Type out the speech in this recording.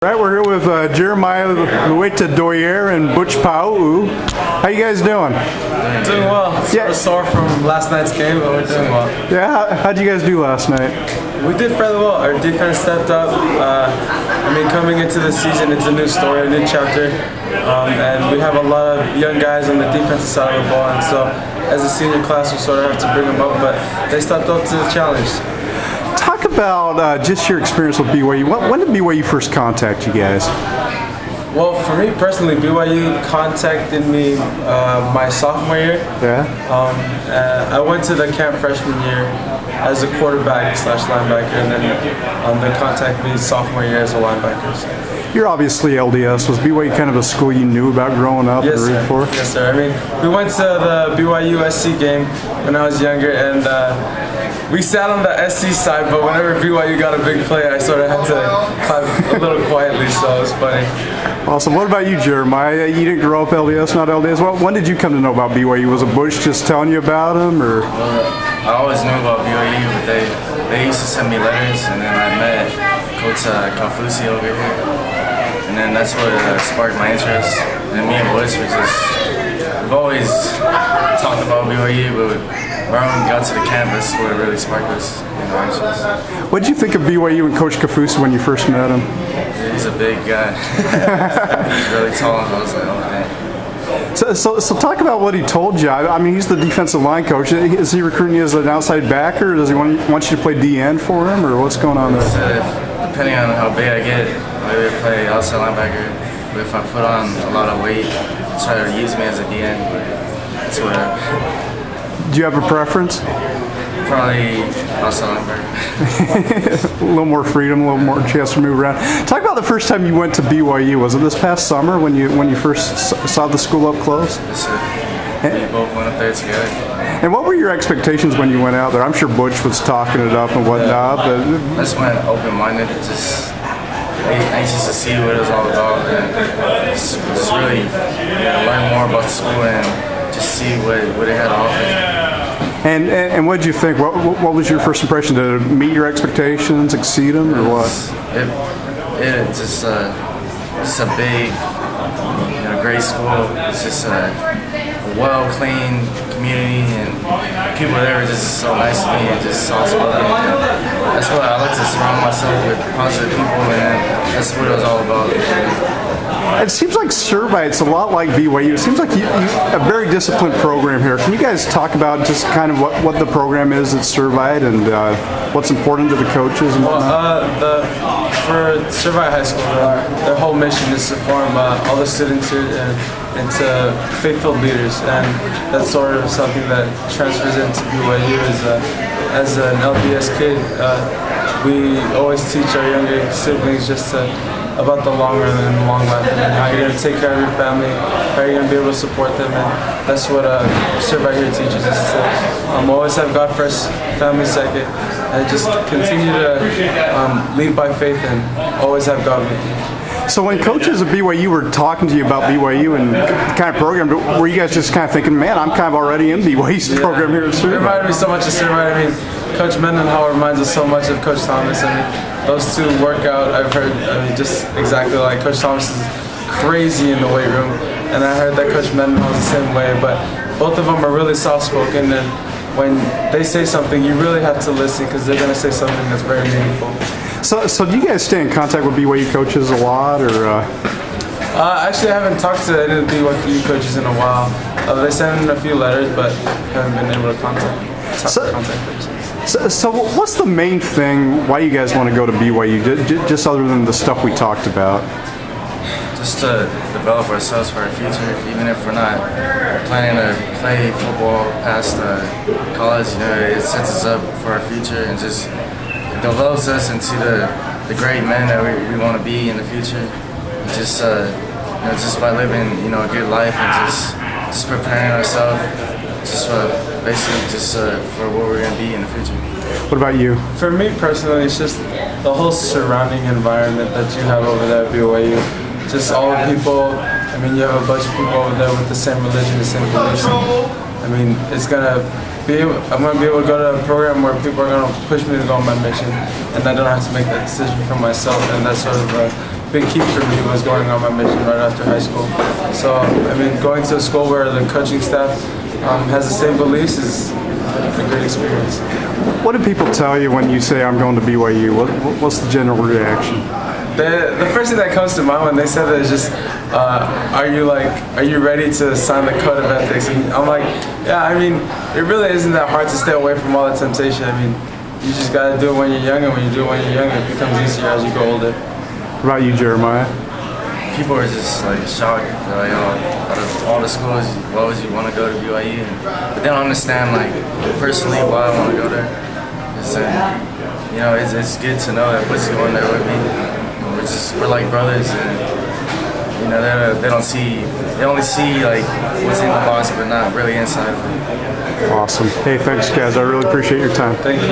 Right, we're here with Jeremiah Lueta-Doyer and Butch Pau'u. How you guys doing? Doing well. Sort of sore from last night's game, but we're doing well. Yeah, how'd you guys do last night? We did fairly well. Our defense stepped up. Coming into the season, it's a new story, a new chapter, and we have a lot of young guys on the defensive side of the ball, and so as a senior class, we sort of have to bring them up, but they stepped up to the challenge. Talk about just your experience with BYU. When did BYU first contact you guys? Well, for me personally, BYU contacted me my sophomore year. Yeah. I went to the camp freshman year as a quarterback / linebacker, and then they contacted me sophomore year as a linebacker. So. You're obviously LDS. Was BYU kind of a school you knew about growing up Yes, and rooting for? Yes, sir. We went to the BYU SC game when I was younger, and we sat on the SC side, but whenever BYU got a big play, I sort of had to clap a little quietly, so it was funny. Awesome. What about you, Jeremiah? You didn't grow up LDS, not LDS. Well, when did you come to know about BYU? Was it Bush just telling you about them, or? I always knew about BYU, but they used to send me letters, and then I met Coach Kaufusi over here, and then that's what sparked my interest. And me and Bush we've always talked about BYU, but when we got to the campus, what really sparked us interest. What did you think of BYU and Coach Kaufusi when you first met him? He's a big guy. He's really tall, and I was like, oh man. So talk about what he told you. I mean, he's the defensive line coach. Is he recruiting you as an outside backer, or does he want you to play DN for him, or what's going on there? Depending on how big I get, maybe I play outside linebacker. But if I put on a lot of weight, try to use me as a DN. It's whatever. Do you have a preference? Probably outside linebacker. A little more freedom, a little more chance to move around. Talk about the first time you went to BYU. Was it this past summer when you first saw the school up close? Yes, sir. We both went up there together. And what were your expectations when you went out there? I'm sure Butch was talking it up and whatnot. But I just went open-minded, just anxious to see what it was all about, and just really learn more about the school and just see what they had to offer. And what did you think? What was your first impression? Did it meet your expectations, exceed them, or what? It's just a big, great school. It's just a well-cleaned community, and people there are just so nice to me and just soft-spoken. That's what I like to surround myself with, positive people, and that's what it was all about. It seems like Servite's a lot like BYU. It seems like you a very disciplined program here. Can you guys talk about just kind of what the program is at Servite and what's important to the coaches and whatnot? For Servite High School, their whole mission is to form all the students here into faithful leaders, and that's sort of something that transfers into BYU. As an LDS kid, we always teach our younger siblings just about the long run and the long life, and how you're going to take care of your family, how you're going to be able to support them, and that's what Servite here teaches us to always have God first, family second, and just continue to lead by faith and always have God with you. So when coaches at BYU were talking to you about BYU and the kind of program, were you guys just kind of thinking, man, I'm kind of already in BYU's program here at Servite? It reminded me so much of Servite. Coach Mendenhall reminds us so much of Coach Thomas. Those two work out, I've heard, just exactly like Coach Thomas is crazy in the weight room, and I heard that Coach Mendenhall is the same way, but both of them are really soft-spoken, and when they say something, you really have to listen because they're going to say something that's very meaningful. So do you guys stay in contact with BYU coaches a lot, or? Actually, I haven't talked to any of the BYU coaches in a while. They sent in a few letters, but haven't been able to contact them since. So what's the main thing why you guys want to go to BYU, just other than the stuff we talked about? Just to develop ourselves for our future, even if we're not planning to play football past college, it sets us up for our future and just develops us into the great men that we want to be in the future. Just by living a good life and just preparing ourselves for what we're going to be in the future. What about you? For me personally, it's just the whole surrounding environment that you have over there at BYU. Just all the people. You have a bunch of people over there with the same religion, the same beliefs. It's gonna I'm going to be able to go to a program where people are going to push me to go on my mission, and I don't have to make that decision for myself, and that's sort of big key for me was going on my mission right after high school. So, I mean, going to a school where the coaching staff has the same beliefs is a great experience. What do people tell you when you say I'm going to BYU? What's the general reaction? The first thing that comes to mind when they said that is just, are you ready to sign the code of ethics? And I'm like, yeah, I mean, it really isn't that hard to stay away from all the temptation. I mean, you just gotta do it when you're young, and when you do it when you're young, it becomes easier as you go older. What about you, Jeremiah? People are just like shocked. They're like, oh, out of all the schools, why would you want to go to BYU? But they don't understand like personally why I want to go there. It's, you know, it's good to know that Bush is going there with me. We're like brothers, and you know they only see like what's in the box, but not really inside of it. Awesome. Hey, thanks, guys. I really appreciate your time. Thank you.